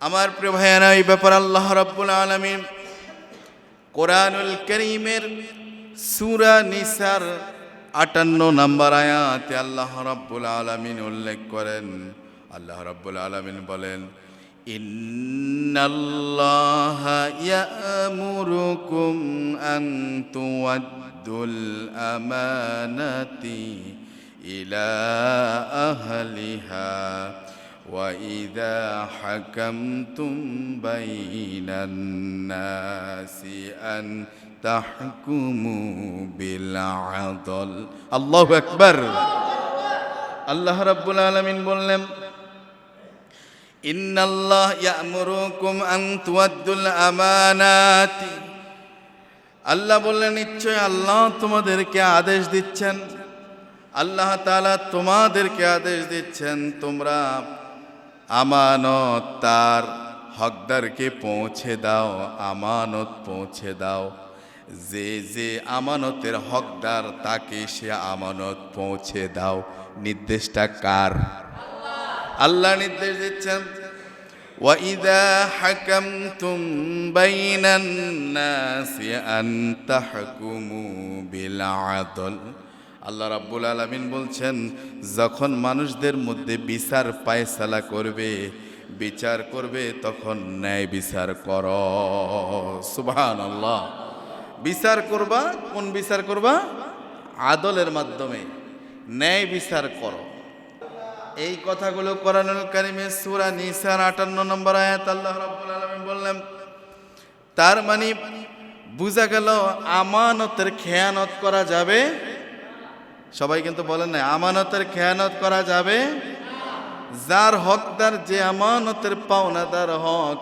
আমার প্রিয় ভাইয়েরা, এই ব্যাপার আল্লাহ রাব্বুল আলামিন কোরআনুল কারীমের সূরা নিসার 58 নম্বর আয়াতে আল্লাহ রাব্বুল আলামিন উল্লেখ করেন। আল্লাহ রাব্বুল আলামিন বলেন, ইন্নাল্লাহা ইয়া'মুরুকুম আন তুওয়াদ্দুল আমানাতি ইলা আহলিহা وَإِذَا حَكَمْتُمْ بَيْنَ النَّاسِ أَن تَحْكُمُوا بِالْعَدْلِ আল্লাহু আকবার। আল্লাহ রাব্বুল আলামিন বললেন, ইন্নাল্লাহ ইয়া'মুরুকুম আন তুওয়াদ্দুল আমানাতি। আল্লাহ বললেন, নিশ্চয় আল্লাহ তোমাদেরকে আদেশ দিচ্ছেন, আল্লাহ তাআলা তোমাদেরকে আদেশ দিচ্ছেন তোমরা আমানত তার হকদারকে পৌঁছে দাও, আমানত পৌঁছে দাও। যে যে আমানতের হকদার তাকে সে আমানত পৌঁছে দাও। নির্দেশটা কার? আল্লাহ নির্দেশ দিচ্ছেন, ওয়াইদা হাকামতুম বাইনান নাসি আন তাহকুমু বিল আদল। আল্লাহ রাব্বুল আলামিন বলছেন, যখন মানুষদের মধ্যে বিচার ফায়সালা করবে, বিচার করবে, তখন ন্যায় বিচার করো। সুবহানাল্লাহ। বিচার করবা, কোন বিচার করবা? আদলের মাধ্যমে ন্যায় বিচার করো। এই কথাগুলো কোরআনুল কারীমের সূরা নিসার 58 নম্বর আয়াত আল্লাহ রাব্বুল আলামিন বললেন। তার মানে বোঝা গেল আমানতের খেয়ানত করা যাবে। সবাই কিন্তু বলেন না, আমানতের খেয়ানত করা যাবে। যার হকদার, যে আমানতের পাওনাদার হক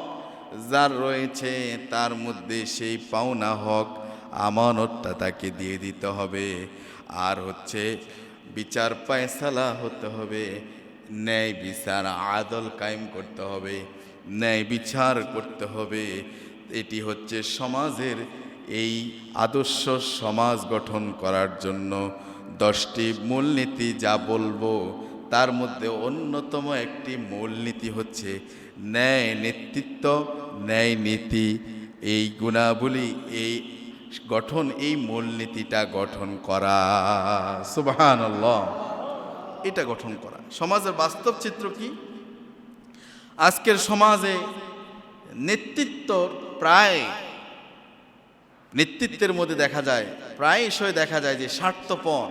যার রয়েছে, তার মধ্যে সেই পাওনা হক আমানতটা তাকে দিয়ে দিতে হবে। আর হচ্ছে বিচার ফায়সালা হতে হবে, ন্যায় বিচার আদল কায়েম করতে হবে, ন্যায় বিচার করতে হবে। এটি হচ্ছে সমাজের এই আদর্শ সমাজ গঠন করার জন্য 10টি মূলনীতি যা বলবো, তার মধ্যে অন্যতম একটি মূলনীতি হচ্ছে ন্যায় নেতৃত্ব, ন্যায় নীতি। এই গুণাবলী, এই গঠন, এই মূলনীতিটা গঠন করা। সুবহানাল্লাহ। এটা গঠন করা। সমাজের বাস্তব চিত্র কি? আজকের সমাজে নেতৃত্বের মধ্যে দেখা যায়, প্রায়শই দেখা যায় যে স্বার্থপর,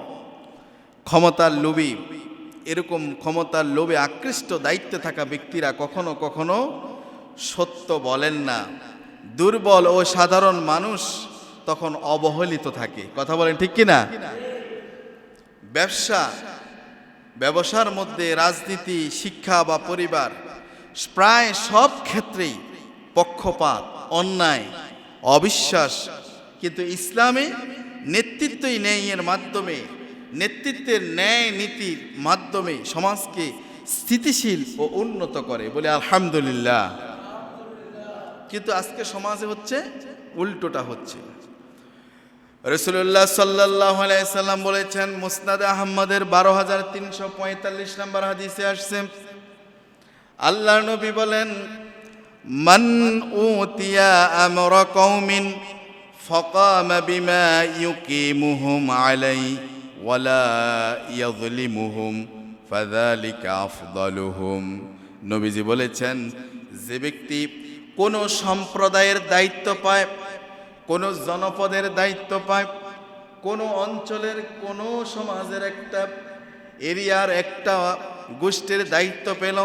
ক্ষমতার লোভী, এরকম ক্ষমতার লোভে আকৃষ্ট দায়িত্বে থাকা ব্যক্তিরা কখনো কখনো সত্য বলেন না। দুর্বল ও সাধারণ মানুষ তখন অবহেলিত থাকে। কথা বলেন ঠিক কিনা? ব্যবসার মধ্যে, রাজনীতি, শিক্ষা বা পরিবার, প্রায় সব ক্ষেত্রেই পক্ষপাত, অন্যায়, অবিশ্বাস। কিন্তু ইসলামে নেতৃত্বই ন্যায়ের মাধ্যমে, নেতৃত্বের ন্যায় নীতির মাধ্যমে সমাজকে স্থিতিশীল ও উন্নত করে। বলে আলহামদুলিল্লাহ। কিন্তু আজকে সমাজে হচ্ছে উল্টোটা হচ্ছে। রাসূলুল্লাহ সাল্লাল্লাহু আলাইহি সাল্লাম বলেছেন, মুসনাদে আহমদের 12345 নম্বর হাদিসে আসছে, আল্লাহর নবী বলেন, মান উতিয়া আমরা কওমিন ফাকামা বিমা ইউকিমুহুম আলাইহি ওয়ালা ইয়াযলিমুহুম ফাযালিকা আফদালুহুম। নবীজি বলেছেন, যে ব্যক্তি কোনো সম্প্রদায়ের দায়িত্ব পায়, কোনো জনপদের দায়িত্ব পায়, কোনো অঞ্চলের, কোনো সমাজের একটা এরিয়ার, একটা গোষ্ঠীর দায়িত্ব পেল,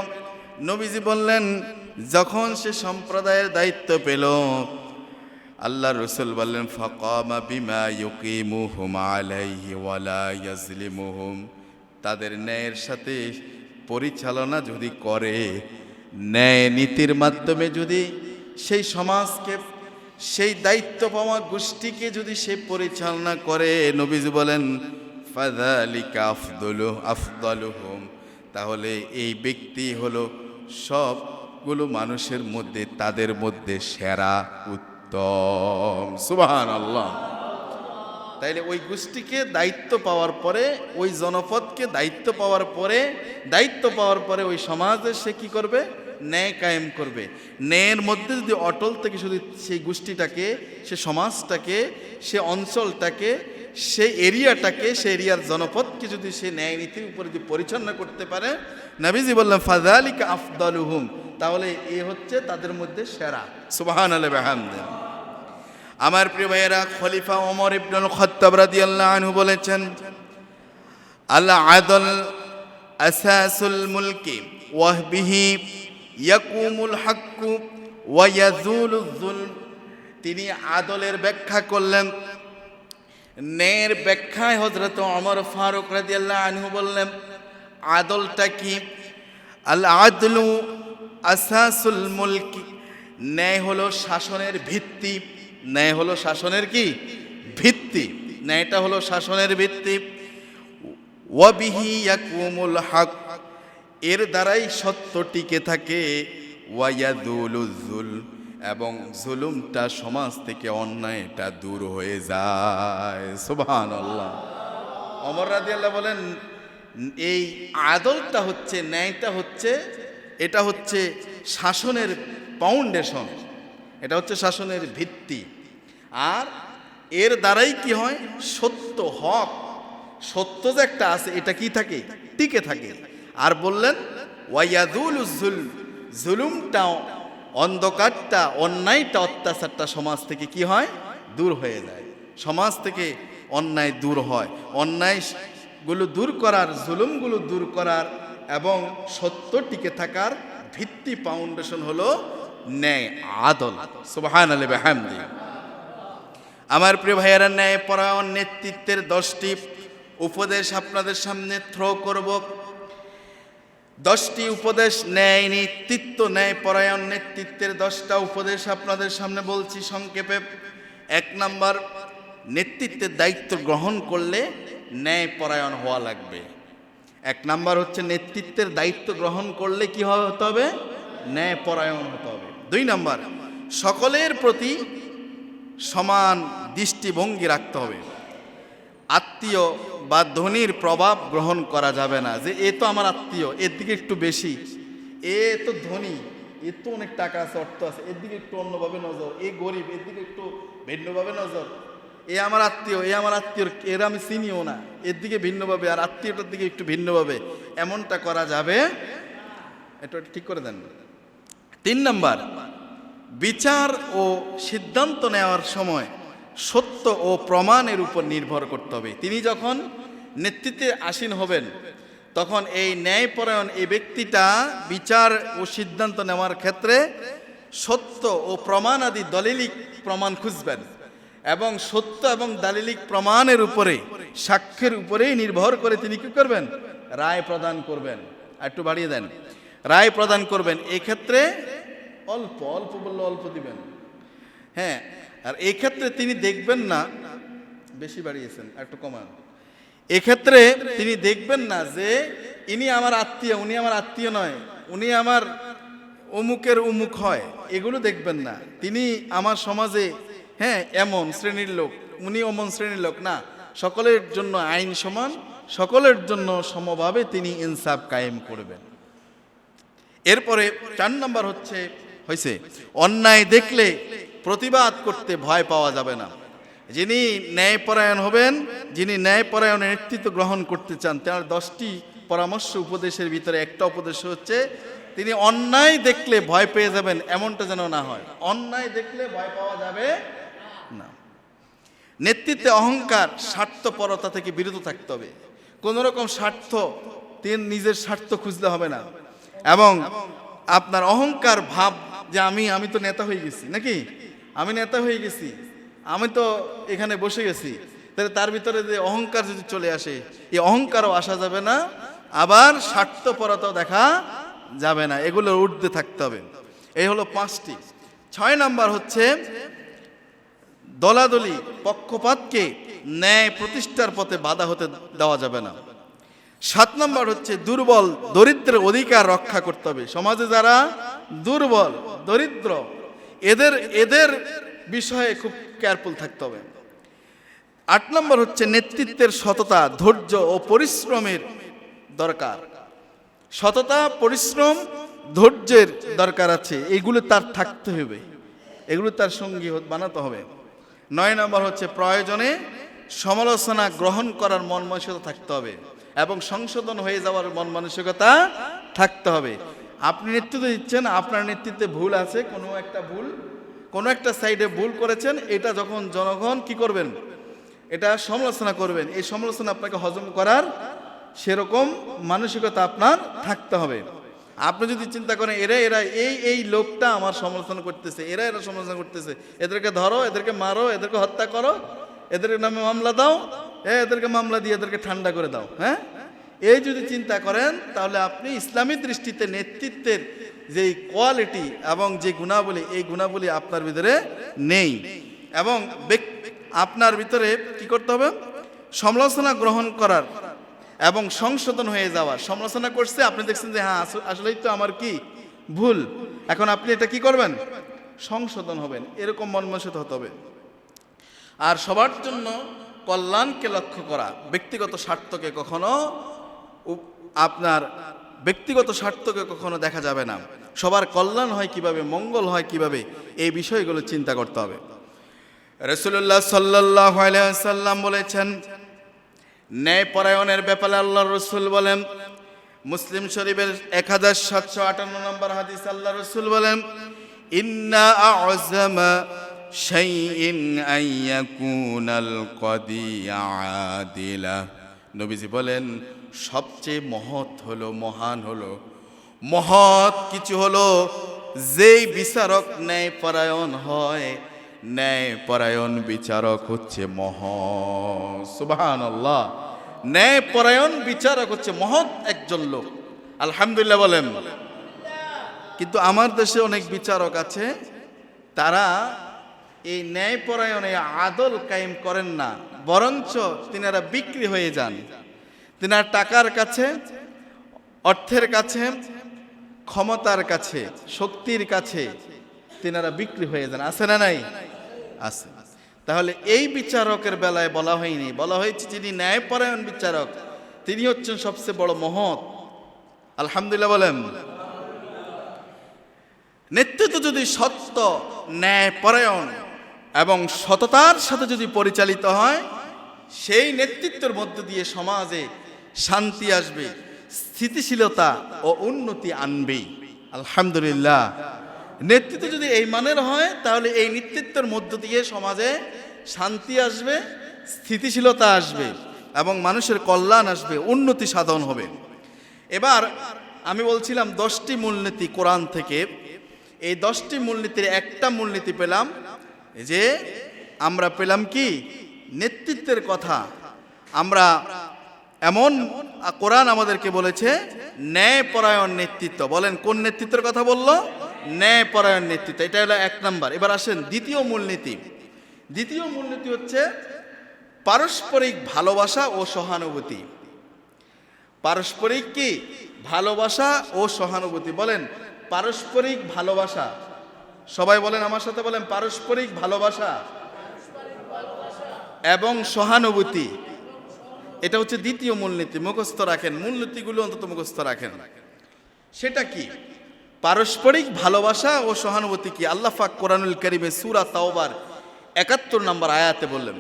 নবীজি বললেন, যখন সে সম্প্রদায়ের দায়িত্ব পেল, আল্লাহ রসুল বললেন, ফাকামা বিমা ইউকিমুহুম আলাইহি ওয়ালা ইয়াজলিমুহুম, তাদের ন্যায়ের সাথে পরিচালনা যদি করে, ন্যায় নীতির মাধ্যমে যদি সেই সমাজকে, সেই দায়িত্ব পাওয়া গোষ্ঠীকে যদি সে পরিচালনা করে, নবীজি বলেন, ফাযালিকা আফদালুহুম, তাহলে এই ব্যক্তি হলো সবগুলো মানুষের মধ্যে, তাদের মধ্যে সেরা, উত্তম। সুবহানাল্লাহ। তাইলে ওই গোষ্ঠীকে দায়িত্ব পাওয়ার পরে, ওই জনপদকে দায়িত্ব পাওয়ার পরে ওই সমাজে সে কি করবে? ন্যায় কায়েম করবে। ন্যায়ের মধ্যে যদি অটল থেকে শুধু সেই গোষ্ঠীটাকে, সে সমাজটাকে, সে অঞ্চলটাকে, সেই এরিয়াটাকে, সেই এরিয়ার জনপদকে যদি সে ন্যায় নীতির উপরে যদি পরিচালনা করতে পারে, নবীজি বললেন ফাযালিকা আফদালুহুম, তাহলে এ হচ্ছে তাদের মধ্যে সেরা। সুবহানাল্লাহি ওয়া বিহামদিহি। আমার প্রিয় ভাইয়েরা, খলিফা ওমর ইবনুল খাত্তাব রাদিয়াল্লাহু আনহু বলেছেন, আল আদল আসাসুল মুলকি ওয়া বিহি ইয়াকুমুল হাক্কু ওয়া ইয়াজুলুজ যুলম। তিনি আদলের ব্যাখ্যা করলেন। ন্যায়ের ব্যাখ্যায় হযরত ওমর ফারুক রাদিয়াল্লাহু আনহু বললেন, আদলটা কি? আল আদলু আসাসুল মুলকি, ন্যায় হলো শাসনের ভিত্তি। ন্যায় হলো শাসনের কি ভিত্তি? ন্যায়টা হলো শাসনের ভিত্তি। ওয়া বিহি ইয়াকুমুল হক, এর দ্বারাই সত্য টিকে থাকে। ওয়া ইয়াযুলুজ যুলম, এবং জুলুমটা সমাজ থেকে, অন্যায়টা দূর হয়ে যায়। সুবহানাল্লাহ। ওমর রাদিয়াল্লাহু বলেন, এই আদলটা হচ্ছে, ন্যায়টা হচ্ছে, এটা হচ্ছে শাসনের ফাউন্ডেশন, এটা হচ্ছে শাসনের ভিত্তি। আর এর দ্বারাই কি হয়? সত্য, হক, সত্য যে একটা আছে, এটা কি থাকে? টিকে থাকে। আর বললেন ওয়ায়াদুলুজ যুলম, জুলুমটা, অন্ধকারটা, অন্যায়টা, অত্যাচারটা সমাজ থেকে কি হয়? দূর হয়ে যায়। সমাজ থেকে অন্যায় দূর হয়। অন্যায়গুলো দূর করার, জুলুমগুলো দূর করার এবং সত্য টিকে থাকার ভিত্তি, ফাউন্ডেশন হলো ন্যায়, আদল। সুবহানাল্লাহি ওয়া বিহামদিহি। আমার প্রিয় ভাইয়েরা, ন্যায় পরায়ণ নেতৃত্বের 10টি উপদেশ আপনাদের সামনে থ্রো করব। 10টি উপদেশ, ন্যায় নেতৃত্ব, ন্যায় পরায়ণ নেতৃত্বের 10টা উপদেশ আপনাদের সামনে বলছি সংক্ষেপে। 1 নাম্বার, নেতৃত্বের দায়িত্ব গ্রহণ করলে ন্যায় পরায়ণ হওয়া লাগবে। 1 নাম্বার হচ্ছে নেতৃত্বের দায়িত্ব গ্রহণ করলে কি হতে হবে? ন্যায় পরায়ণ হতে হবে। 2 নাম্বার, সকলের প্রতি সমান দৃষ্টিভঙ্গি রাখতে হবে। আত্মীয় বা ধনীর প্রভাব গ্রহণ করা যাবে না, যে এ তো আমার আত্মীয়, এর দিকে একটু বেশি, এ তো ধনী, এর তো অনেক টাকা আছে, অর্থ আছে, এর দিকে একটু অন্যভাবে নজর, এ গরিব, এর দিকে একটু ভিন্নভাবে নজর, এ আমার আত্মীয়, এ আমার আত্মীয়, এর আমি চিনিও না, এর দিকে ভিন্নভাবে, আর আত্মীয়টার দিকে একটু ভিন্নভাবে, এমনটা করা যাবে? এটা ঠিক করে দেন। 3 নাম্বার, বিচার ও সিদ্ধান্ত নেওয়ার সময় সত্য ও প্রমাণের উপর নির্ভর করতে হবে। তিনি যখন নেতৃত্বে আসীন হবেন, তখন এই ন্যায়পরায়ণ এই ব্যক্তিটা বিচার ও সিদ্ধান্ত নেওয়ার ক্ষেত্রে সত্য ও প্রমাণ আদি দলিলিক প্রমাণ খুঁজবেন, এবং সত্য এবং দালিলিক প্রমাণের উপরে, সাক্ষ্যের উপরেই নির্ভর করে তিনি কি করবেন? রায় প্রদান করবেন। একটু বাড়িয়ে দেন, রায় প্রদান করবেন। এক্ষেত্রে অল্প অল্প বললে অল্প দিবেন, হ্যাঁ। আর এই ক্ষেত্রে তিনি দেখবেন না, বেশি বাড়িয়েছেন, একটু কমান। এক্ষেত্রে তিনি দেখবেন না যে ইনি আমার আত্মীয়, উনি আমার আত্মীয় নয়, উনি আমার অমুকের অমুক হয়, এগুলো দেখবেন না। তিনি আমার সমাজে, হ্যাঁ, এমন শ্রেণীর লোক, উনি অমন শ্রেণীর লোক না। সকলের জন্য আইন সমান, সকলের জন্য সমভাবে তিনি ইনসাফ কায়েম করবেন। এরপরে 4 নাম্বার হচ্ছে অন্যায় দেখলে প্রতিবাদ করতে ভয় পাওয়া যাবে না। যিনি ন্যায়পরায়ণ হবেন, যিনি ন্যায়পরায়ণের নেতৃত্ব গ্রহণ করতে চান, তার 10টি পরামর্শ উপদেশের ভিতরে একটা উপদেশ হচ্ছে তিনি অন্যায় দেখলে ভয় পেয়ে যাবেন, এমনটা যেন না হয়। অন্যায় দেখলে ভয় পাওয়া যাবে না। নেতৃত্বে অহংকার, স্বার্থপরতা থেকে বিরত থাকতে হবে। কোন রকম স্বার্থ, তিনি নিজের স্বার্থ খুঁজতে হবে না। এবং আপনার অহংকার ভাব যে আমি তো নেতা হয়ে গেছি, নাকি আমি নেতা হয়ে গেছি, আমি তো এখানে বসে গেছি, তাহলে তার ভিতরে যে অহংকার যদি চলে আসে, এই অহংকারও আসা যাবে না, আবার স্বার্থপরতাও দেখা যাবে না। এগুলোর ঊর্ধ্বে থাকতে হবে। এই হলো 5টি। 6 নাম্বার হচ্ছে দলাদলি, পক্ষপাতকে ন্যায় প্রতিষ্ঠার পথে বাধা হতে দেওয়া যাবে না। 7 নাম্বার হচ্ছে দুর্বল, দরিদ্রের অধিকার রক্ষা করতে হবে। সমাজে যারা দুর্বল, দরিদ্র, এদের বিষয়ে খুব কেয়ারফুল থাকতে হবে। 8 নাম্বার হচ্ছে নেতৃত্বের সততা, ধৈর্য ও পরিশ্রমের দরকার। সততা, পরিশ্রম ধৈর্যের দরকার আছে, এগুলো তার থাকতে হবে, এগুলো তার সঙ্গী বানাতে হবে। 9 নম্বর হচ্ছে প্রয়োজনে সমালোচনা গ্রহণ করার মন মানসিকতা থাকতে হবে এবং সংশোধন হয়ে যাওয়ার মন মানসিকতা থাকতে হবে। আপনি নেতৃত্ব দিচ্ছেন, আপনার নেতৃত্বে ভুল আছে, কোনো একটা সাইডে ভুল করেছেন, এটা যখন জনগণ কি করবেন, এটা সমালোচনা করবেন, এই সমালোচনা আপনাকে হজম করার সেরকম মানসিকতা আপনার থাকতে হবে। আপনি যদি চিন্তা করেন এরা এই লোকটা আমার সমালোচনা করতেছে, এরা সমালোচনা করতেছে, এদেরকে ধরো, এদেরকে মারো, এদেরকে হত্যা করো, এদের নামে মামলা দাও, এদেরকে মামলা দিয়ে এদেরকে ঠান্ডা করে দাও, হ্যাঁ, এই যদি চিন্তা করেন তাহলে আপনি ইসলামী দৃষ্টিতে নেতৃত্বের যে কোয়ালিটি এবং যে গুণাবলী, এই গুণাবলী আপনার ভিতরে নেই। এবং আপনার ভিতরে কি করতে হবে, সমালোচনা গ্রহণ করার এবং সংশোধন হয়ে যাওয়ার। সমালোচনা করছে, আপনি দেখছেন যে হ্যাঁ আসলেই তো আমার কি ভুল, এখন আপনি এটা কি করবেন, সংশোধন হবেন, এরকম মন মানসিকতা হতে হবে। আর সবার জন্য কল্যাণকে লক্ষ্য করা, ব্যক্তিগত স্বার্থকে কখনো আপনার ব্যক্তিগত স্বার্থকে কখনো দেখা যাবে না। সবার কল্যাণ হয় কিভাবে, মঙ্গল হয় কিভাবে, এই বিষয়গুলো চিন্তা করতে হবে। রাসূলুল্লাহ সাল্লাল্লাহু আলাইহি ওয়াসাল্লাম বলেছেন, ন্যায়পরায়ণের ব্যাপারে আল্লাহর রাসূল বলেন, মুসলিম শরীফের 1758 নম্বর হাদিস, আল্লাহর রাসূল বলেন, ইন্না আ'যামা শাইইন আন ইয়াকুনাল কদি আদিলা। নবীজি বলেন, সবচেয়ে মহৎ কিছু হলো যেই বিচারক ন্যায়পরায়ণ হয়। ন্যায়পরায়ণ বিচারক হচ্ছে সুবহানাল্লাহ, ন্যায়পরায়ণ বিচারক হচ্ছে মহৎ একজন লোক। আলহামদুলিল্লাহ বলেন। কিন্তু আমার দেশে অনেক বিচারক আছে, তারা এই ন্যায়পরায়ণে আদল কায়েম করেন না, বরঞ্চ তিনারা বিক্রি হয়ে যান। তিনার টাকার কাছে, অর্থের কাছে, ক্ষমতার কাছে, শক্তির কাছে তিনারা বিক্রি হয়ে যান। আছে না নাই? আছে। তাহলে এই বিচারকের বেলায় বলা হয়নি, বলা হয়েছে যিনি ন্যায়পরায়ণ বিচারক তিনি হচ্ছেন সবচেয়ে বড় মহৎ। আলহামদুলিল্লাহ বলেন। নেতৃত্ব যদি সত্য, ন্যায়পরায়ণ এবং সততার সাথে যদি পরিচালিত হয়, সেই নেতৃত্বের মধ্য দিয়ে সমাজে শান্তি আসবে, স্থিতিশীলতা ও উন্নতি আনবে। আলহামদুলিল্লাহ। নেতৃত্ব যদি এই মানের হয়, তাহলে এই নেতৃত্বের মধ্য দিয়ে সমাজে শান্তি আসবে, স্থিতিশীলতা আসবে এবং মানুষের কল্যাণ আসবে, উন্নতি সাধন হবে। এবার আমি বলছিলাম 10টি মূলনীতি কোরআন থেকে। এই 10টি মূলনীতির একটা মূলনীতি পেলাম, যে আমরা পেলাম কি নেতৃত্বের কথা। আমরা এমন কোরআন আমাদেরকে বলেছে ন্যায়পরায়ণ নেতৃত্ব। বলেন কোন নেতৃত্বের কথা বললো? ন্যায়পরায়ণ নেতৃত্ব। এটা হলো 1 নাম্বার। এবার আসেন দ্বিতীয় মূলনীতি। দ্বিতীয় মূলনীতি হচ্ছে পারস্পরিক ভালোবাসা ও সহানুভূতি। পারস্পরিক কি ভালোবাসা ও সহানুভূতি। বলেন পারস্পরিক ভালোবাসা। সবাই বলেন আমার সাথে, বলেন পারস্পরিক ভালোবাসা এবং সহানুভূতি। এটা হচ্ছে দ্বিতীয় মূলনীতি। মুখস্থ রাখেন, মূলনীতিগুলো অন্তত মুখস্থ রাখেন। সেটা কি? পারস্পরিক ভালোবাসা ও সহানুভূতি কি? আল্লাহ পাক কোরআনুল কারীমে সূরা তাওবার 71 নম্বর আয়াতে বললেন।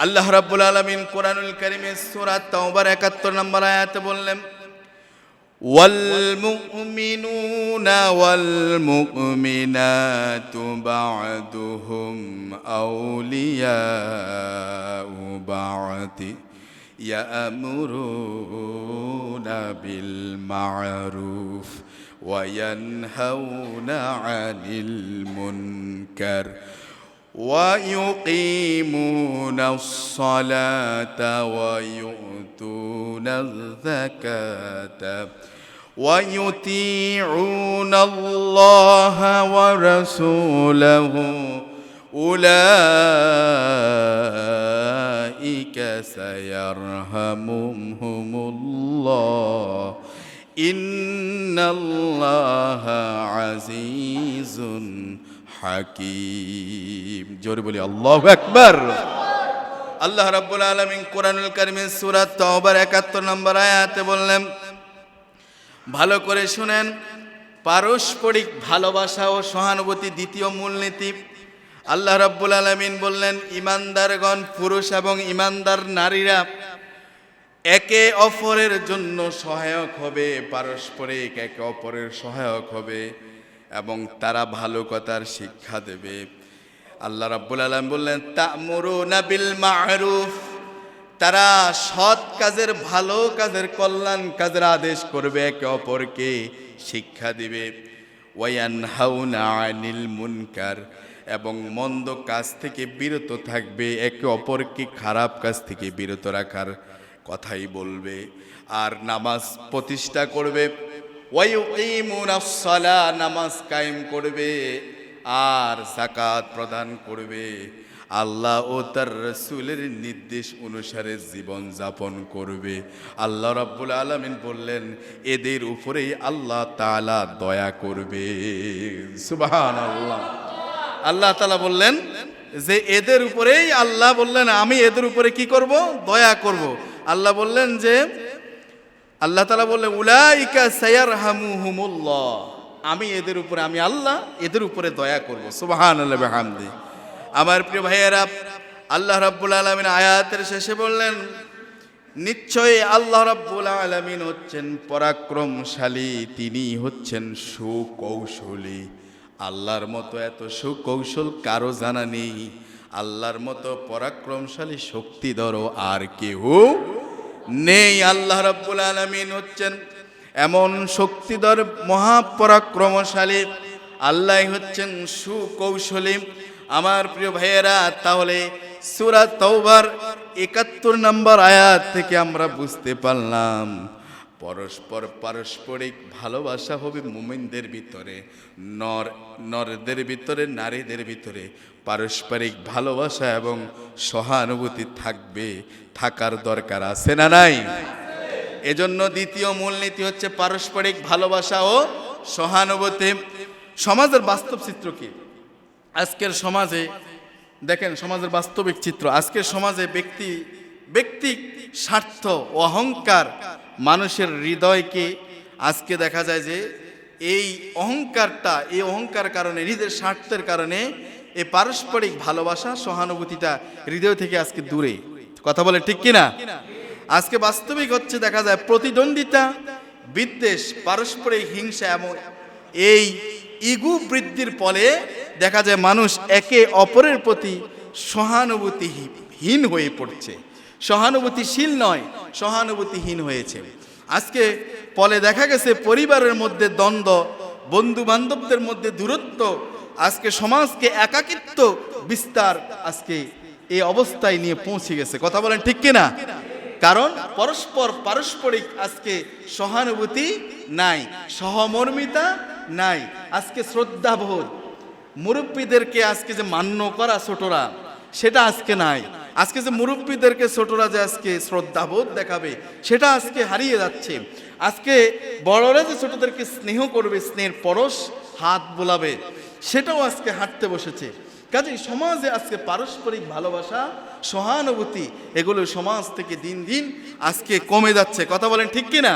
আল্লাহ রাব্বুল আলামিন কোরআনুল কারীমে সূরা তাওবার 71 নম্বর আয়াতে বললেন, ওয়াল মুমিনুনা ওয়াল মুমিনাতু বা'দুহুম আউলিয়াউ বা'দি ইয়া'মুরুনা বিল মা'রুফ ওয়া ইয়ানহাউনা 'আনিল মুনকার ওয়া ইউকিমুনাস সালাতা ওয়া ইউতুনাজ যাকাতা ওয়া ইউতিউনাল্লাহা ওয়া রাসূলাহু উলাইকা সায়ারহামুহুমুল্লাহ ইন্নাল্লাহা আজিজুন হাকিম। জোরে বলি আল্লাহু আকবার। আল্লাহ রাব্বুল আলামিন কোরআনুল কারীমের সূরা তাওবার 71 নম্বর আয়াতে বললেন, ভালো করে শুনেন, পারস্পরিক ভালোবাসা ও সহানুভূতি দ্বিতীয় মূলনীতি। আল্লাহ রাব্বুল আলামিন বললেন, ইমানদারগণ পুরুষ এবং ইমানদার নারীরা একে অপরের জন্য সহায়ক হবে, পারস্পরিক একে অপরের সহায়ক হবে এবং তারা ভালো কথার শিক্ষা দেবে। আল্লাহ রাব্বুল আলামিন বললেন, তা'মুরুনা বিল মা'রুফ, তারা সৎ কাজের, ভালো কাজের, কল্যাণ কাজের আদেশ করবে, একে অপরকে শিক্ষা দিবে। ওয়ায়ানহাউনা আনিল মুনকার, এবং মন্দ কাজ থেকে বিরত থাকবে, একে অপরকে খারাপ কাজ থেকে বিরত রাখার কথাই বলবে। আর নামাজ প্রতিষ্ঠা করবে। ওয়ায়ুকিমুনাস সালাহ, নামাজ কায়েম করবে। আর যাকাত প্রদান করবে। আল্লাহ ও তার রাসূলের নির্দেশ অনুসারে জীবন যাপন করবে। আল্লাহ রাব্বুল আলামিন বললেন, এদের উপরেই আল্লাহ তাআলা দয়া করবে। সুবহানাল্লাহ। আল্লাহ তাআলা বললেন যে এদের উপরেই, আল্লাহ বললেন আমি এদের উপরে কি করব? দয়া করব। আল্লাহ বললেন যে, আল্লাহ তাআলা বললেন, উলাইকা সায়ারহামুহুমুল্লাহ, আমি এদের উপরে, আমি আল্লাহ এদের উপরে দয়া করব। সুবহানাল্লাহ বিহামদি। আমার প্রিয় ভাইয়েরা, আল্লাহ রাব্বুল আলামিন আয়াতের শেষে বললেন, নিশ্চয়ই আল্লাহ রাব্বুল আলামিন হচ্ছেন পরাক্রমশালী, তিনি হচ্ছেন সুকৌশলী। আল্লাহর মতো এত সুকৌশল কারো জানা নেই। আল্লাহর মতো পরাক্রমশালী শক্তিধর আর কেউ নেই। আল্লাহ রাব্বুল আলামিন হচ্ছেন এমন শক্তিধর, মহাপরাক্রমশালী। আল্লাহ হচ্ছেন সুকৌশলী। আমার প্রিয় ভাইয়েরা, তাহলে সূরা তাওবার ৭১ নম্বর আয়াত থেকে আমরা বুঝতে পারলাম, পারস্পরিক ভালোবাসা হবে মুমিনদের ভিতরে, নরদের ভিতরে, নারীদের ভিতরে পারস্পরিক ভালোবাসা এবং সহানুভূতি থাকবে, থাকার দরকার আছে না নাই? এজন্য দ্বিতীয় মূলনীতি হচ্ছে পারস্পরিক ভালোবাসা ও সহানুভূতি। সমাজের বাস্তব চিত্র কি? আজকের সমাজে দেখেন, সমাজের বাস্তবিক চিত্র, আজকের সমাজে ব্যক্তি স্বার্থ ও অহংকার মানুষের হৃদয়কে, আজকে দেখা যায় যে এই অহংকার কারণে, হৃদয়ের স্বার্থের কারণে এই পারস্পরিক ভালোবাসা, সহানুভূতিটা হৃদয় থেকে আজকে দূরে। কথা বলে ঠিক কিনা? আজকে বাস্তবিক হচ্ছে, দেখা যায় প্রতিদ্বন্দ্বিতা, বিদ্বেষ, পারস্পরিক হিংসা এবং এই ইগো বৃদ্ধির ফলে দেখা যায় মানুষ একে অপরের প্রতি সহানুভূতিহীন হয়ে পড়ছে। সহানুভূতিশীল নয়, সহানুভূতিহীন হয়েছে। আজকে ফলে দেখা গেছে পরিবারের মধ্যে দ্বন্দ্ব, বন্ধু বান্ধবদের মধ্যে দূরত্ব, আজকে সমাজকে একাকিত্ব বিস্তার আজকে এই অবস্থায় নিয়ে পৌঁছে গেছে। কথা বলেন ঠিক কিনা? কারণ পারস্পরিক আজকে সহানুভূতি নাই, সহমর্মিতা নাই। আজকে শ্রদ্ধাবোধ, মুরব্বীদেরকে আজকে যে মান্য করা ছোটরা, সেটা আজকে নাই। আজকে যে মুরব্বীদেরকে ছোটরা যে আজকে শ্রদ্ধাবোধ দেখাবে, সেটা আজকে হারিয়ে যাচ্ছে। আজকে বড়রা যে ছোটদেরকে স্নেহ করবে, স্নেহের পরশ হাত বোলাবে, সেটাও আজকে হাঁটতে বসেছে। কাজেই সমাজে আজকে পারস্পরিক ভালোবাসা, সহানুভূতি, এগুলো সমাজ থেকে দিন দিন আজকে কমে যাচ্ছে। কথা বলেন ঠিক কিনা?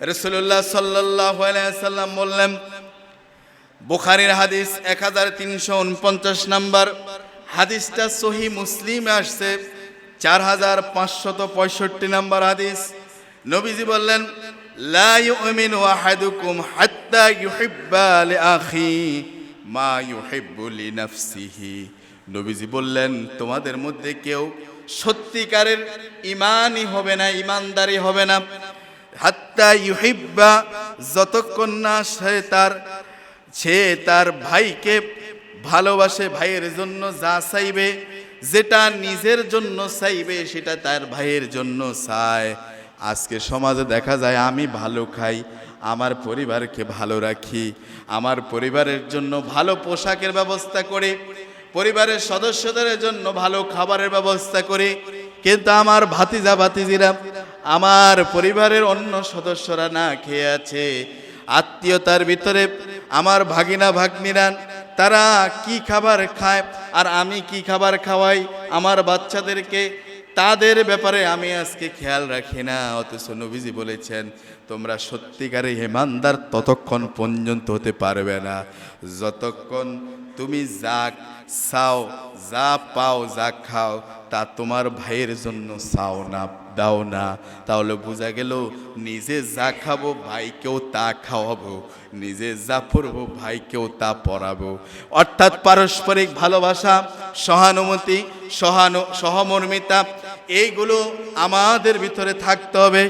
রাসূলুল্লাহ সাল্লাল্লাহু আলাইহি সাল্লাম বললেন, বুখারীর হাদিস 1349 নম্বর হাদিসটা সহিহ মুসলিমে আসছে, 4565 নম্বর হাদিস। নবীজি বললেন, লা ইউমিনু আহাদুকুম হাত্তা ইউহিব্বা লিআখি মা ইউহিব্বু লিনাফসিহি। নবীজি বললেন, তোমাদের মধ্যে কেউ সত্যিকারের ঈমানই হবে না, ঈমানদারি হবে না, হাত্তা ইউহিব্বা, যতক্ষণ না সে তার ভাইকে ভালোবাসে, ভাইয়ের জন্য যা চাইবে, যেটা নিজের জন্য চাইবে সেটা তার ভাইয়ের জন্য চায়। আজকে সমাজে দেখা যায় আমি ভালো খাই, আমার পরিবারকে ভালো রাখি, আমার পরিবারের জন্য ভালো পোশাকের ব্যবস্থা করে, পরিবারের সদস্যদের জন্য ভালো খাবারের ব্যবস্থা করে, কিন্তু আমার ভাতিজা ভাতিজিরা, আমার পরিবারের অন্য সদস্যরা না খেয়ে আছে। আত্মীয়তার ভিতরে আমার ভাগিনা ভাগ্নিরা তারা কি খাবার খায় আর আমি কি খাবার খাওয়াই আমার বাচ্চাদেরকে, তাদের ব্যাপারে আমি আজকে খেয়াল রাখি না। অথচ নবীজি বলেছেন তোমরা সত্যিকারের ঈমানদার ততক্ষণ পর্যন্ত হতে পারবে না যতক্ষণ তুমি যা চাও, যা পাও, যা খাও তা তোমার ভাইয়ের জন্য চাও না, দাও না। তাহলে বোঝা গেল নিজে যা খাবো ভাইকেও তা খাওয়াবো, নিজে যা পড়বো ভাইকেও তা পড়াবো। অর্থাৎ পারস্পরিক ভালোবাসা, সহানুভূতি, সহমর্মিতা এইগুলো আমাদের ভিতরে থাকতে হবে।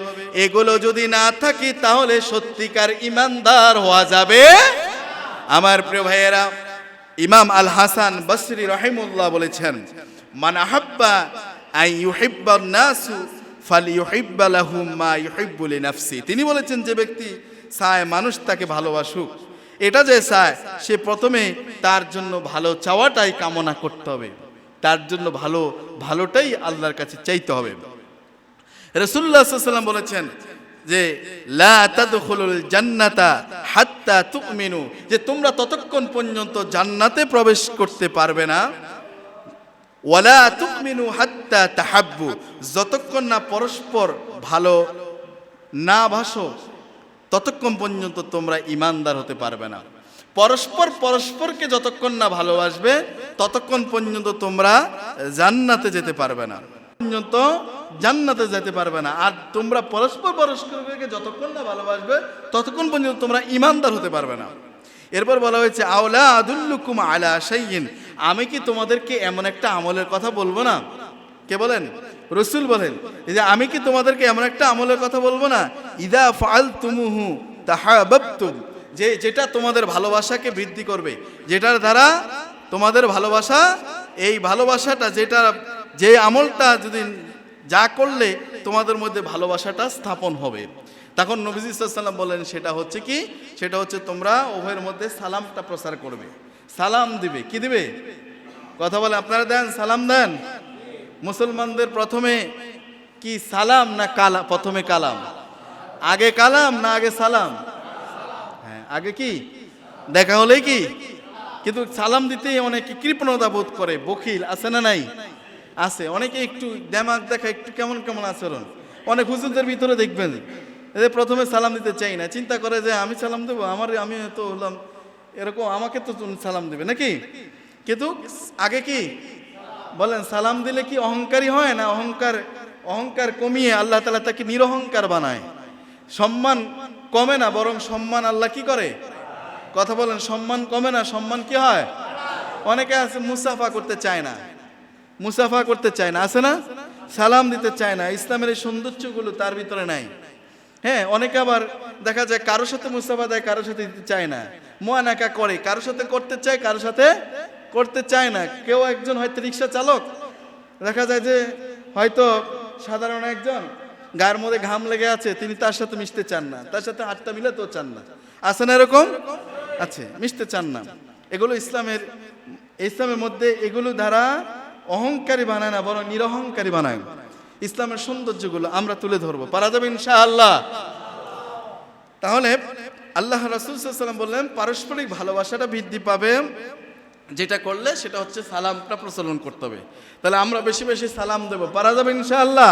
এগুলো যদি না থাকে তাহলে সত্যিকার ঈমানদার হওয়া যাবে। আমার প্রিয় ভাইয়েরা, ইমাম আল হাসান বসরি রাহিমাহুল্লাহ বলেছেন, মান আহাব্বা আন ইউহিব্বান নাসু ফালিইউহিব্বা লাহুম মা ইউহিব্বু লিনাফসি। তিনি বলেছেন যে ব্যক্তি চায় মানুষ তাকে ভালোবাসুক, এটা যে চায় সে প্রথমে তার জন্য ভালো চাওয়াটাই কামনা করতে হবে, তার জন্য ভালোটাই আল্লাহর কাছে চাইতে হবে। রাসূলুল্লাহ সাল্লাল্লাহু আলাইহি ওয়াসাল্লাম বলেছেন যে লা তাদখুলুল জান্নাতা হাত্তা তুমিনু, যে তোমরা ততক্ষণ পর্যন্ত জান্নাতে প্রবেশ করতে পারবে না, ওয়ালা তুমিনু হাত্তা তাহাব্বু, যতক্ষণ না পরস্পর ভালো না বাসো ততক্ষণ পর্যন্ত তোমরা ঈমানদার হতে পারবে না। পরস্পরকে যতক্ষণ না ভালোবাসবে ততক্ষণ পর্যন্ত তোমরা জান্নাতে যেতে পারবে না, পর্যন্ত জান্নাতে যেতে পারবে না। আর তোমরা পরস্পরকে যতক্ষণ না ভালোবাসবে ততক্ষণ পর্যন্ত তোমরা ঈমানদার হতে পারবে না। এরপর বলা হয়েছে আওলা আদুল্লুকুম আলা শাইইন, আমি কি তোমাদেরকে এমন একটা আমলের কথা বলবো না? কে বলেন? রাসূল বলেন যে আমি কি তোমাদেরকে এমন একটা আমলের কথা বলবো না, ইদা ফাআলতুমুহু তাহাব্বাতুম, যেটা তোমাদের ভালোবাসাকে বৃদ্ধি করবে, যেটার দ্বারা তোমাদের ভালোবাসা, এই ভালোবাসাটা যে আমলটা যদি যা করলে তোমাদের মধ্যে ভালোবাসাটা স্থাপন হবে। তখন নবী সাল্লাল্লাহু আলাইহি ওয়াসাল্লাম বলেন সেটা হচ্ছে কি? সেটা হচ্ছে তোমরা উভয়ের মধ্যে সালামটা প্রচার করবে, সালাম দিবে। কি দিবে? কথা বলে আপনারা দেন, সালাম দেন। মুসলমানদের প্রথমে কি সালাম না কালাম? প্রথমে কালাম, আগে কালাম না আগে সালাম? হ্যাঁ, আগে কি দেখা হলেই কি, কিন্তু সালাম দিতেই অনেকে কৃপণতা বোধ করে, বখিল আছে না নাই? আছে। অনেকে একটু দেমাগ দেখা, একটু কেমন কেমন আচরণ। অনেক হুজুরদের ভিতরে দেখবেন এদের প্রথমে সালাম দিতে চাই না, চিন্তা করে যে আমি সালাম দেবো, আমি তো হলাম এরকম, আমাকে তো সালাম দেবে নাকি। কিন্তু আগে কি বলেন, সালাম দিলে কি অহংকারী হয় না? অহংকার কমিয়ে আল্লাহ তাআলা তাকে নিরহংকার বানায়। সম্মান কমে না, বরং সম্মান আল্লাহ কি করে? কথা বলেন, সম্মান কমে না, সম্মান কি হয়? অনেকে আছে মুসাফা করতে চায় না, আছে না? সালাম দিতে চায় না। ইসলামের এই সৌন্দর্যগুলো তার ভিতরে নাই। হ্যাঁ, অনেকে আবার দেখা যায় কারোর সাথে মুসাফা দেয়, কারোর সাথে দিতে চায় না, মুআনাকা করে, কারোর সাথে করতে চায়, কারোর সাথে করতে চায় না। কেউ একজন হয়তো রিক্সা চালক, দেখা যায় যে হয়তো সাধারণ একজন গায়ের মধ্যে ঘাম লেগে আছে, তিনি তার সাথে মিশতে চান না, তার সাথে হাতটা মিলাতেও চান না। আছে না এরকম? আছে, মিশতে চান না। এগুলো ইসলামের মধ্যে এগুলো দ্বারা অহংকারী বানায় না, বরং নিরহংকারী বানায়। ইসলামের সৌন্দর্যগুলো আমরা তুলে ধরবো, পারা যাবে ইনশাআল্লাহ। তাহলে আল্লাহ রাসূল সাল্লাল্লাহু আলাইহি ওয়াসাল্লাম বললেন পারস্পরিক ভালোবাসাটা বৃদ্ধি পাবে, যেটা করলে সেটা হচ্ছে সালামটা প্রচলন করতে হবে। তাহলে আমরা বেশি বেশি সালাম দেব, পারা যাবে ইনশাআল্লাহ।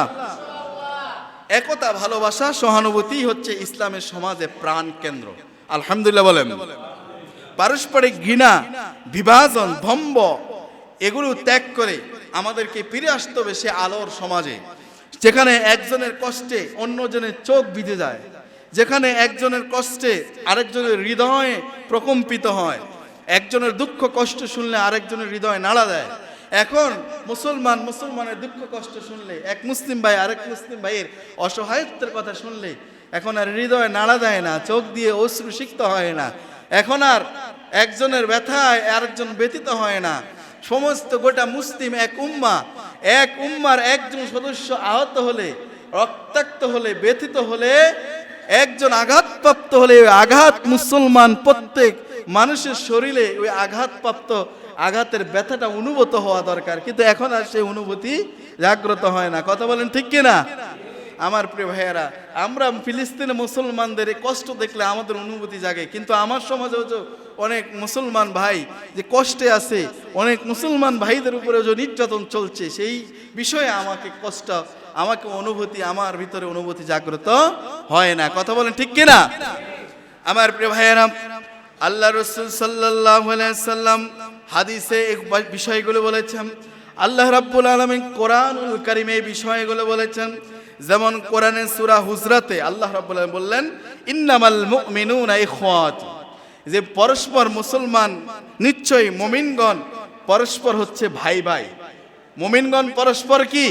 একতা, ভালোবাসা, সহানুভূতি হচ্ছে ইসলামের সমাজে প্রাণ কেন্দ্র। আলহামদুলিল্লাহ বলেন। পারস্পরিক ঘৃণা, বিভাজন, দম্ভ এগুলো ত্যাগ করে আমাদেরকে ফিরে আসতে হবে সে আলোর সমাজে, যেখানে একজনের কষ্টে অন্যজনের চোখ ভিজে যায়, যেখানে একজনের কষ্টে আরেকজনের হৃদয়ে প্রকম্পিত হয়, একজনের দুঃখ কষ্ট শুনলে আরেকজনের হৃদয় নাড়া দেয়। এখন মুসলমানের দুঃখ কষ্ট শুনলে, এক মুসলিম ভাই আরেক মুসলিম ভাইয়ের অসহায়ত্বের কথা শুনলে এখন আর হৃদয় নাড়া দেয় না, চোখ দিয়ে অশ্রু সিক্ত হয় না। এখন আর একজনের ব্যথায় আরেকজন ব্যথিত হয় না। সমস্ত গোটা মুসলিম এক উম্মার একজন সদস্য আহত হলে, রক্তাক্ত হলে, ব্যথিত হলে, একজন আঘাতপ্রাপ্ত হলে ওই আঘাত মুসলমান প্রত্যেক মানুষের শরীরে ওই আঘাতের ব্যথাটা অনুভূত হওয়া দরকার। কিন্তু এখন আর সেই অনুভূতি জাগ্রত হয় না। কথা বলেন ঠিক কিনা? আমার প্রিয় ভাইয়েরা, আমরা ফিলিস্তিনে মুসলমানদের এই কষ্ট দেখলে আমাদের অনুভূতি জাগে, কিন্তু আমার সমাজেও যে অনেক মুসলমান ভাই যে কষ্টে আছে, অনেক মুসলমান ভাইদের উপরে যে নির্যাতন চলছে, সেই বিষয়ে আমাকে অনুভূতি, আমার ভিতরে অনুভূতি জাগ্রত হয় না। কথা বলেন ঠিক কিনা? আমার প্রিয় ভাইয়েরা, আল্লাহ রাসূল সাল্লাল্লাহু আলাইহি সাল্লাম হাদিসে এই বিষয়গুলো বলেছেন, আল্লাহ রাব্বুল আলামিন কোরআনুল কারীমে এই বিষয়গুলো বলেছেন। যেমন কোরআনের সূরা হুজরাতে আল্লাহ রাব্বুল আলামিন বললেন, ইন্নামাল মুমিনুনা ইখওয়াত, যে পরস্পর মুসলমান, নিশ্চয়ই মুমিনগণ পরস্পর হচ্ছে ভাই ভাই। মুমিনগণ পরস্পর কি?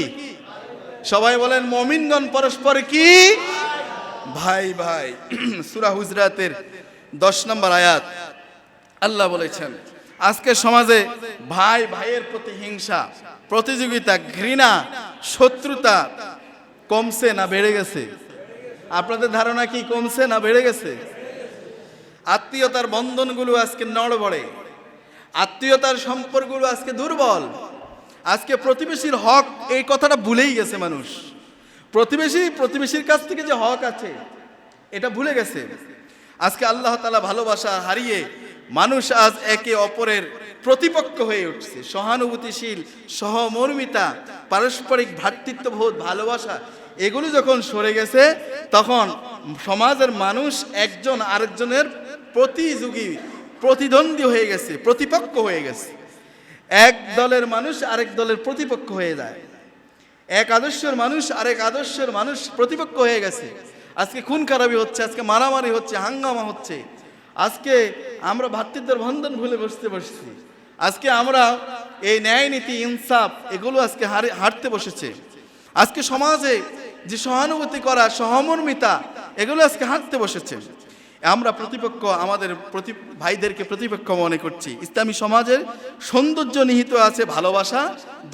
সবাই বলেন, মুমিনগণ পরস্পর কি? ভাই ভাই। সূরা হুজরাতের 10 নম্বর আয়াত আল্লাহ বলেছেন, আজকে সমাজে ভাই ভাইয়ের প্রতি হিংসা, প্রতিযোগিতা, ঘৃণা, শত্রুতা কমছে না বেড়ে গেছে? আপনাদের ধারণা কি কমছে না বেড়ে গেছে? আত্মীয়তার বন্ধনগুলো আজকে নড়বড়ে, আত্মীয়তার সম্পর্কগুলো আজকে দুর্বল। আজকে প্রতিবেশীর হক, এই কথাটা ভুলেই গেছে মানুষ। প্রতিবেশীর কাছ থেকে যে হক আছে এটা ভুলে গেছে। আজকে আল্লাহ তাআলা ভালোবাসা হারিয়ে মানুষ আজ একে অপরের প্রতিপক্ষ হয়ে উঠছে। সহানুভূতিশীল, সহমর্মিতা, পারস্পরিক ভ্রাতৃত্ববোধ, ভালোবাসা এগুলো যখন সরে গেছে, তখন সমাজের মানুষ একজন আরেকজনের প্রতিযোগী, প্রতিদ্বন্দ্বী হয়ে গেছে, প্রতিপক্ষ হয়ে গেছে। এক দলের মানুষ আরেক দলের প্রতিপক্ষ হয়ে যায়, এক আদর্শের মানুষ আরেক আদর্শের মানুষ প্রতিপক্ষ হয়ে গেছে। আজকে খুন খারাপি হচ্ছে, আজকে মারামারি হচ্ছে, হাঙ্গামা হচ্ছে। আজকে আমরা ভ্রাতৃত্বের বন্ধন ভুলে বসছি। আজকে আমরা এই ন্যায় নীতি, ইনসাফ এগুলো আজকে হারতে বসেছে। আজকে সমাজে যে সহানুভূতি করা, সহমর্মিতা এগুলো আজকে হারতে বসেছে। আমরা প্রতিপক্ষ, আমাদের ভাইদেরকে প্রতিপক্ষ মনে করছি। ইসলামী সমাজের সৌন্দর্য নিহিত আছে ভালোবাসা,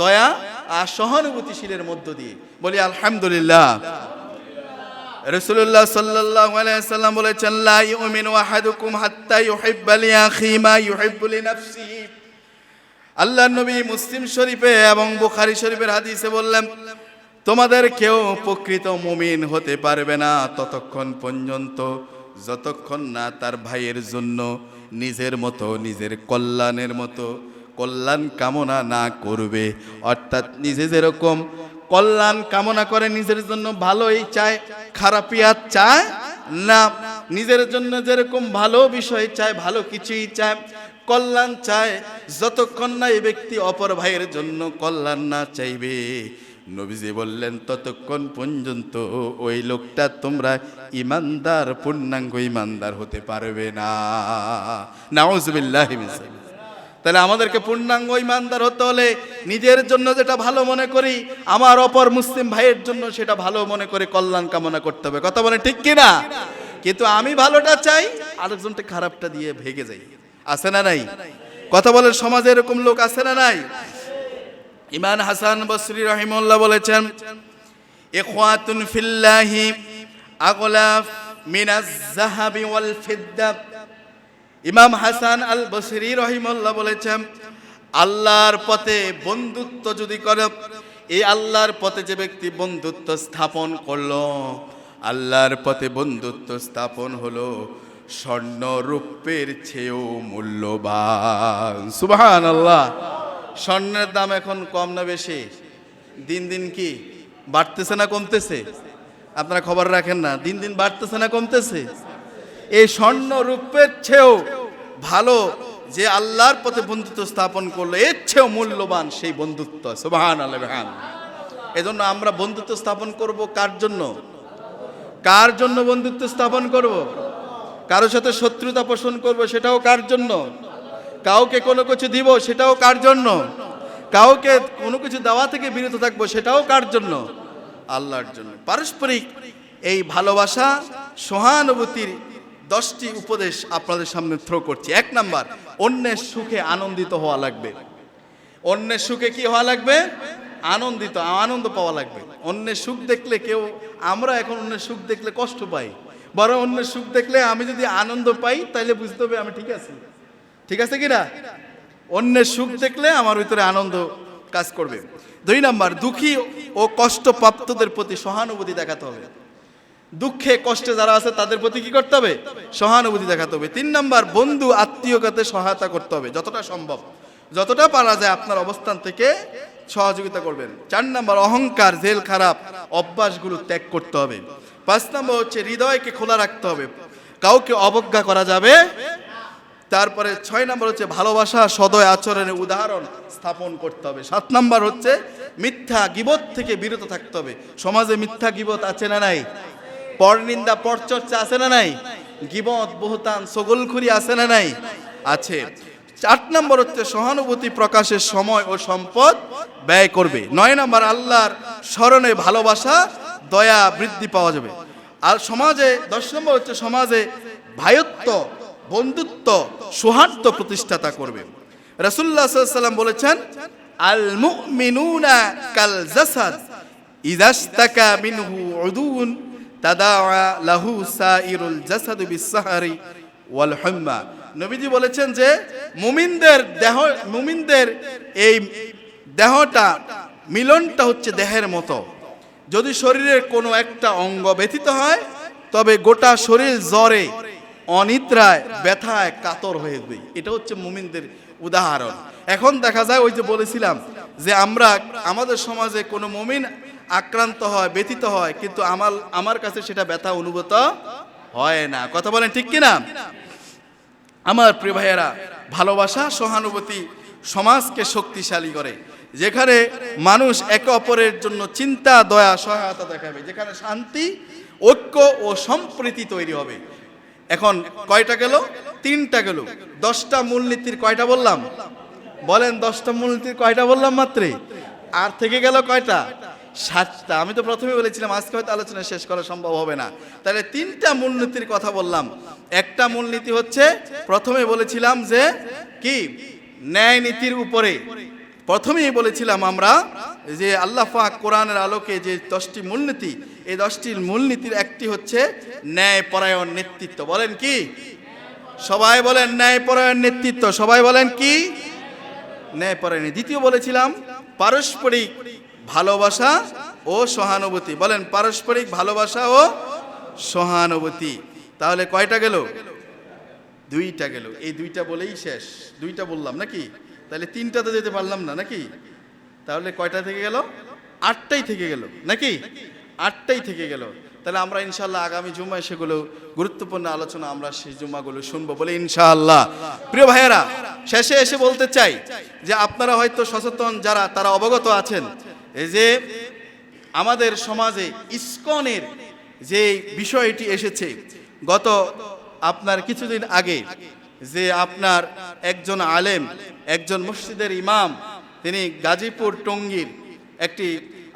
দয়া আর সহানুভূতিশীলের মধ্য দিয়ে। বলি আলহামদুলিল্লাহ। রাসূলুল্লাহ সাল্লাল্লাহু আলাইহি ওয়াসাল্লাম বলেছেন, লা ইউমিনু আহাদুকুম হাত্তা ইউহিব্বা লিআখি মা ইউহিব্বু লিনাফসিহি। আল্লাহর নবী মুসলিম শরীফে এবং বুখারী শরীফের হাদিসে বললেন, তোমাদের কেউ প্রকৃত মুমিন হতে পারবে না ততক্ষণ পর্যন্ত যতক্ষণ না তার ভাইয়ের জন্য নিজের মতো, নিজের কল্যাণের মতো কল্যাণ কামনা না করবে। অর্থাৎ নিজে যেরকম কল্যাণ কামনা করে, নিজের জন্য ভালোই চায়, খারাপিয়াত চায় না। নিজের জন্য যেরকম ভালো বিষয় চায়, ভালো কিছুই চায়, কল্যাণ চায়, যতক্ষণ না এই ব্যক্তি অপর ভাইয়ের জন্য কল্যাণ না চাইবে, নবীজি বললেন ততক্ষণ পর্যন্ত ওই লোকটা তোমরা ইমানদার, পূর্ণাঙ্গ ইমানদার হতে পারবে না। নাউজুবিল্লাহি মিন যালিক। তাহলে আমাদেরকে পূর্ণাঙ্গ ইমানদার হতে হলে নিজের জন্য যেটা ভালো মনে করি, আমার অপর মুসলিম ভাইয়ের জন্য সেটা ভালো মনে করে কল্যাণ কামনা করতে হবে। কথা বলে ঠিক কিনা? কিন্তু আমি ভালোটা চাই, আরেকজনটা খারাপটা দিয়ে ভেগে যাই। আছে না নাই? কথা বলে সমাজে এরকম লোক আছে না নাই? ইমাম হাসান বসরি রাহিমাহুল্লাহ বলেছেন, ইখওয়াতুন ফিল্লাহি আগলা মিনাজ যাহাবি ওয়াল ফিদ্দা। ইমাম হাসান আল বসরি রাহিমাহুল্লাহ বলেছেন, আল্লাহর পথে বন্ধুত্ব যদি করে, এই আল্লাহর পথে যে ব্যক্তি বন্ধুত্ব স্থাপন করলো, আল্লাহর পথে বন্ধুত্ব স্থাপন হলো স্বর্ণ রূপের চেয়েও মূল্যবান। সুবহানাল্লাহ। স্বর্ণের দাম এখন কম না বেশি? দিন দিন কি বাড়তেছে না কমতেছে? আপনারা খবর রাখেন না, দিন দিন বাড়তেছে না কমতেছে? এই স্বর্ণ রূপের চেয়েও ভালো যে আল্লাহর পথে বন্ধুত্ব স্থাপন করলো, এর চেয়েও মূল্যবান সেই বন্ধুত্ব। সুবহানাল্লাহ। এজন্য আমরা বন্ধুত্ব স্থাপন করব কার জন্য? কার জন্য বন্ধুত্ব স্থাপন করব? কারোর সাথে শত্রুতা পোষণ করব, সেটাও কার জন্য? কাউকে কোনো কিছু দিব, সেটাও কার জন্য? কাউকে কোনো কিছু দেওয়া থেকে বিরত থাকবো, সেটাও কার জন্য? আল্লাহর জন্য। পারস্পরিক এই ভালোবাসা, সহানুভূতির 10টি উপদেশ আপনাদের সামনে থ্রো করছি। 1 নাম্বার, অন্যের সুখে আনন্দিত হওয়া লাগবে। অন্যের সুখে কি হওয়া লাগবে? আনন্দ পাওয়া লাগবে। অন্যের সুখ দেখলে আমরা এখন অন্যের সুখ দেখলে কষ্ট পাই, বরং অন্যের সুখ দেখলে আমি যদি আনন্দ পাই তাহলে বুঝতে হবে আমি ঠিক আছি। ঠিক আছে কিনা? অন্যের সুখ দেখলে আমার ভিতরে আনন্দ কাজ করবে। 2 নাম্বার, দুঃখী ও কষ্টপ্রাপ্তদের প্রতি সহানুভূতি দেখাতে হবে। দুঃখে কষ্টে যারা আছে তাদের প্রতি কি করতে হবে? সহানুভূতি দেখাতে হবে। 3 নাম্বার, বন্ধু আত্মীয়কে সহায়তা করতে হবে যতটা সম্ভব, যতটা পারা যায় আপনার অবস্থান থেকে সহযোগিতা করবেন। 4 নাম্বার, অহংকার, জেল খারাপ অভ্যাসগুলো ত্যাগ করতে হবে। 5 নাম্বার হচ্ছে হৃদয়কে খোলা রাখতে হবে, কাউকে অবজ্ঞা করা যাবে। তারপরে 6 নাম্বার হচ্ছে ভালোবাসা, সদয় আচরণের উদাহরণ স্থাপন করতে হবে। 7 নাম্বার হচ্ছে মিথ্যা গীবত থেকে বিরত থাকতে হবে। সমাজে মিথ্যা গীবত আছে না নাই? পরনিন্দা পরচর্চা আছে না নাই? গীবত বহতান সগলখুরি আছে না নাই? আছে। 8 নাম্বার হচ্ছে সহানুভূতি প্রকাশের সময় ও সম্পদ ব্যয় করবে। 9 নাম্বার, আল্লাহর স্মরণে ভালোবাসা দয়া বৃদ্ধি পাওয়া যাবে। আর সমাজে 10 নম্বর হচ্ছে সমাজে ভাইত্ব, বন্ধুত্ব, সৌহার্দ্য প্রতিষ্ঠাতা করবে। রাসূলুল্লাহ সাল্লাল্লাহু আলাইহি ওয়াসাল্লাম বলেছেন, আল মুমিনুনা কাল জাসাদ ইযাশতাকা মিনহু উদুন তাদাআ লাহু সাইরুল জাসাদ বিসসাহরি ওয়াল হুম্মা। নবীজি বলেছেন যে মুমিনদের এই দেহটা মিলনটা হচ্ছে দেহের মতো। যদি শরীরের কোনো একটা অঙ্গ ব্যথিত হয় তবে গোটা শরীর জ্বরে, অনিদ্রায়, ব্যথায় কাতর হয়ে যাবে। এটা হচ্ছে মুমিনদের উদাহরণ। এখন দেখা যায় ওই যে বলেছিলাম যে আমাদের সমাজে কোনো মুমিন আক্রান্ত হয়, ব্যথিত হয়, কিন্তু আমার কাছে সেটা ব্যথা অনুভূত হয় না। কথা বলেন ঠিক কিনা? আমার প্রিয় ভাইয়েরা, ভালোবাসা সহানুভূতি সমাজকে শক্তিশালী করে। যেখানে মানুষ একে অপরের জন্য চিন্তা, দয়া, সহায়তা দেখাবে, যেখানে শান্তি, ঐক্য ও সম্প্রীতি তৈরি হবে। এখন কয়টা গেল? 3টা গেল। 10টা মূলনীতির কয়টা বললাম? বলেন 10টা মূলনীতির কয়টা বললাম মাত্রে? আর থেকে গেল কয়টা? 7টা। আমি তো প্রথমে বলেছিলাম আজকে হয়তো আলোচনা শেষ করা সম্ভব হবে না। তাহলে 3টা মূলনীতির কথা বললাম। একটা মূলনীতি হচ্ছে প্রথমে বলেছিলাম যে কি ন্যায় নীতির উপরে প্রথমেই বলেছিলাম আমরা যে আল্লাহ পাক কোরআনের আলোকে যে 10টি মূলনীতি, এই 10টির মূলনীতির একটি হচ্ছে ন্যায়পরায়ণ নেতৃত্ব। বলেন কি? সবাই বলেন ন্যায়পরায়ণ নেতৃত্ব। সবাই বলেন কি? ন্যায়পরায়ণ। দ্বিতীয় বলেছিলাম পারস্পরিক ভালোবাসা ও সহানুভূতি। বলেন পারস্পরিক ভালোবাসা ও সহানুভূতি। তাহলে কয়টা গেল? 2টা গেল। এই 2টা বলেই শেষ। 2টা বললাম নাকি? তাহলে 3টাতে যেতে পারলাম না নাকি? তাহলে কয়টা থেকে গেল? 8টাই থেকে গেল নাকি? 8টাই থেকে গেল। তাহলে আমরা ইনশাআল্লাহ আগামী জুমায় সেগুলো গুরুত্বপূর্ণ আলোচনা আমরা সেই জুমাগুলো শুনবো বলে ইনশাআল্লাহ। প্রিয় ভাইয়েরা, শেষে এসে বলতে চাই যে আপনারা হয়তো সচেতন যারা তারা অবগত আছেন এই যে আমাদের সমাজে ইসকনের যে বিষয়টি এসেছে গত আপনার কিছুদিন আগে, যে আপনার একজন আলেম, একজন মসজিদের ইমাম, তিনি গাজীপুর টঙ্গীর একটি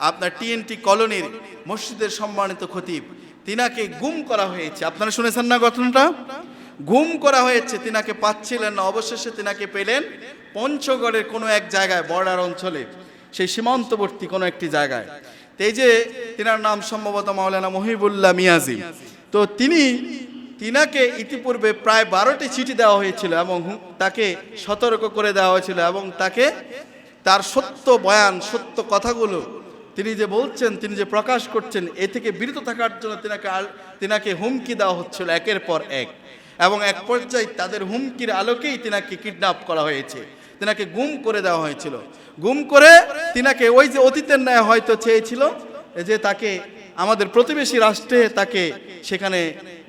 আপনার টিএনটি কলোনির মসজিদের সম্মানিত খতিব, তিনাকে গুম করা হয়েছে। আপনারা শুনেছেন না ঘটনাটা? গুম করা হয়েছে, তিনাকে পাচ্ছিলেন না। অবশেষে তিনাকে পেলেন পঞ্চগড়ের কোনো এক জায়গায়, বর্ডার অঞ্চলে, সেই সীমান্তবর্তী কোনো একটি জায়গায়। তো এই যে তিনার নাম সম্ভবত মাওলানা মহিবুল্লাহ মিয়াজি। তো তিনাকে ইতিপূর্বে প্রায় 12টি চিঠি দেওয়া হয়েছিল এবং তাকে সতর্ক করে দেওয়া হয়েছিল এবং তাকে তার সত্য বয়ান, সত্য কথাগুলো তিনি যে বলছেন, তিনি যে প্রকাশ করছেন, এ থেকে বিরত থাকার জন্য তিনাকে হুমকি দেওয়া হচ্ছিল একের পর এক। এবং এক পর্যায়ে তাদের হুমকির আলোকেই তিনাকে কিডন্যাপ করা হয়েছে, তিনাকে গুম করে দেওয়া হয়েছিল। গুম করে তিনাকে ওই যে অতীতের ন্যায় হয়তো চেয়েছিল যে তাকে আমাদের প্রতিবেশী রাষ্ট্রে তাকে সেখানে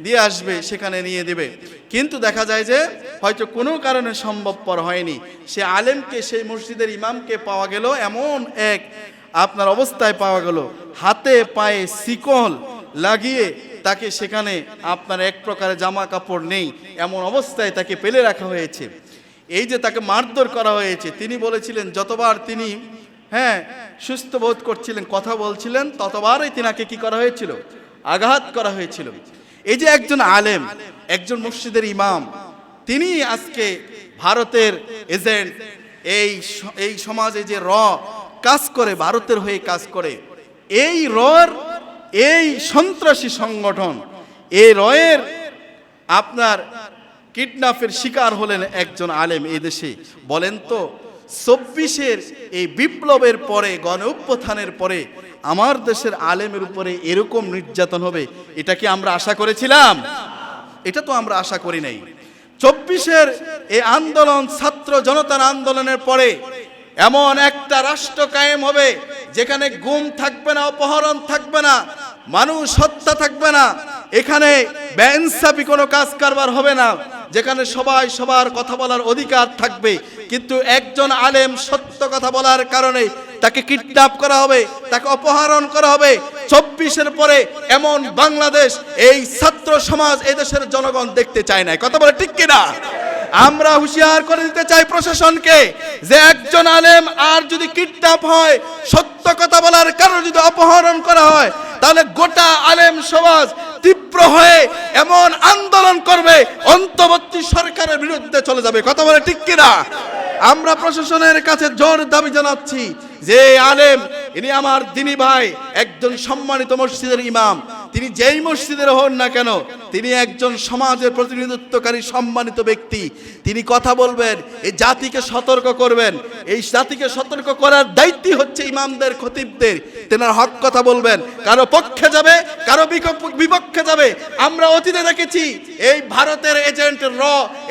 দিয়ে আসবে, সেখানে নিয়ে দেবে। কিন্তু দেখা যায় যে হয়তো কোনো কারণে সম্ভবপর হয়নি। সে আলেমকে, সেই মসজিদের ইমামকে পাওয়া গেল এমন এক আপনার অবস্থায় পাওয়া গেল, হাতে পায়ে শিকল লাগিয়ে তাকে সেখানে আপনার এক প্রকারের জামা কাপড় নেই এমন অবস্থায় তাকে ফেলে রাখা হয়েছে। এই যে তাকে মারধর করা হয়েছে, তিনি বলেছিলেন যতবার তিনি সুস্থ বোধ করছিলেন, কথা বলছিলেন, ততবারই তিনাকে কি করা হয়েছিল? আঘাত করা হয়েছিল। এই যে একজন আলেম, একজন মসজিদের ইমাম, তিনি আজকে ভারতের এজেন্ট, এই সমাজে যে কাজ করে, ভারতের হয়ে কাজ করে, এই সন্ত্রাসী সংগঠন, এই রয়ের আপনার কিডন্যাপের শিকার হলেন একজন আলেম এই দেশে। বলেন তো 24-এর এই বিপ্লবের পরে, গণ অভ্যুত্থানের পরে আমার দেশের আলেমের উপরে এরকম নির্যাতন হবে, এটা কি আমরা আশা করেছিলাম? এটা তো আমরা আশা করি নাই। 24-এর এই আন্দোলন, ছাত্র জনতার আন্দোলনের পরে এমন একটা রাষ্ট্র কায়েম হবে যেখানে গুম থাকবে না, অপহরণ থাকবে না, মানুষ হত্যা থাকবে না, এখানে বেইনসাফি কোনো কাজ কারবার হবে না, যেখানে সবাই সবার কথা বলার অধিকার থাকবে। কিন্তু একজন আলেম সত্য কথা বলার কারণে তাকে কিডন্যাপ করা হবে, তাকে অপহরণ করা হবে। 24-এর পরে এমন বাংলাদেশ এই ছাত্র সমাজ, এই দেশের জনগণ দেখতে চায় না। কথা বলে ঠিক কিনা? আমরা হুঁশিয়ার করে দিতে চাই প্রশাসনকে যে একজন আলেম আর যদি কিডন্যাপ হয়, সত্য কথা বলার কারণে যদি অপহরণ করা হয়, তাহলে গোটা আলেম সমাজ তীব্র হয়ে এমন আন্দোলন করবে, অন্তর্বর্তী সরকারের বিরুদ্ধে চলে যাবে। কথা বলে ঠিক কিনা? আমরা প্রশাসনের কাছে জোর দাবি জানাচ্ছি যে আলেম, ইনি আমার দিনী ভাই, একজন সম্মানিত মসজিদের ইমাম, তিনি যেই মসজিদের হন না কেন, তিনি একজন সমাজের প্রতিনিধিত্বকারী সম্মানিত ব্যক্তি। তিনি কথা বলবেন, এই জাতিকে সতর্ক করবেন। এই জাতিকে সতর্ক করার দায়িত্ব হচ্ছে ইমামদের, খতিবদের। তেনার হক কথা বলবেন, কারো পক্ষে যাবে, কারো বিপক্ষে যাবে। আমরা অতীতে দেখেছি এই ভারতের এজেন্ট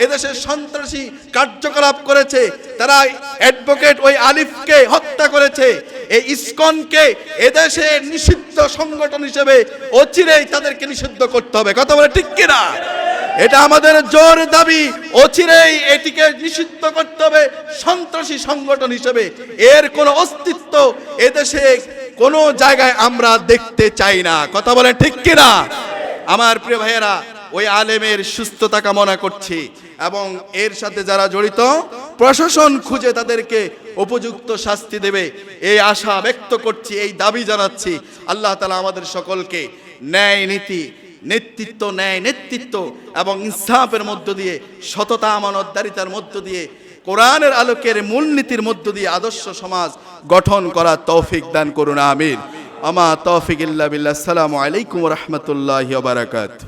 এদেশের সন্ত্রাসী কার্যকলাপ করেছে, তারা অ্যাডভোকেট ওই আলিফকে হত্যা করেছে। এই ইসকনকে এদেশে নিষিদ্ধ সংগঠন হিসেবে অচিরেই তাদেরকে নিষিদ্ধ করতে হবে। কথা বলে ঠিক কিনা? এটা আমাদের জোর দাবি, অচিরেই এটিকে নিষিদ্ধ করতে হবে সন্ত্রাসী সংগঠন হিসেবে। এর কোনো অস্তিত্ব এদেশে কোনো জায়গায় আমরা দেখতে চাই না। কথা বলে ঠিক কিনা? আমার প্রিয় ভাইয়েরা, ওই আলেমের সুস্থতা কামনা করছি এবং এর সাথে যারা জড়িত, প্রশাসন খুঁজে তাদেরকে উপযুক্ত শাস্তি দেবে এই আশা ব্যক্ত করছি, এই দাবি জানাচ্ছি। আল্লাহ তাআলা আমাদের সকলকে ন্যায় নীতি, নেতৃত্ব এবং ইনসাফের মধ্য দিয়ে, সততা, আমানতদারিতার মধ্য দিয়ে, কোরআনের আলোকের মূলনীতির মধ্য দিয়ে আদর্শ সমাজ গঠন করার তৌফিক দান করুন। আমিন। আমা তৌফিক ইল্লা বিল্লাহ। আসসালামু আলাইকুম ওয়া রাহমাতুল্লাহি ওয়া বারাকাতুহু।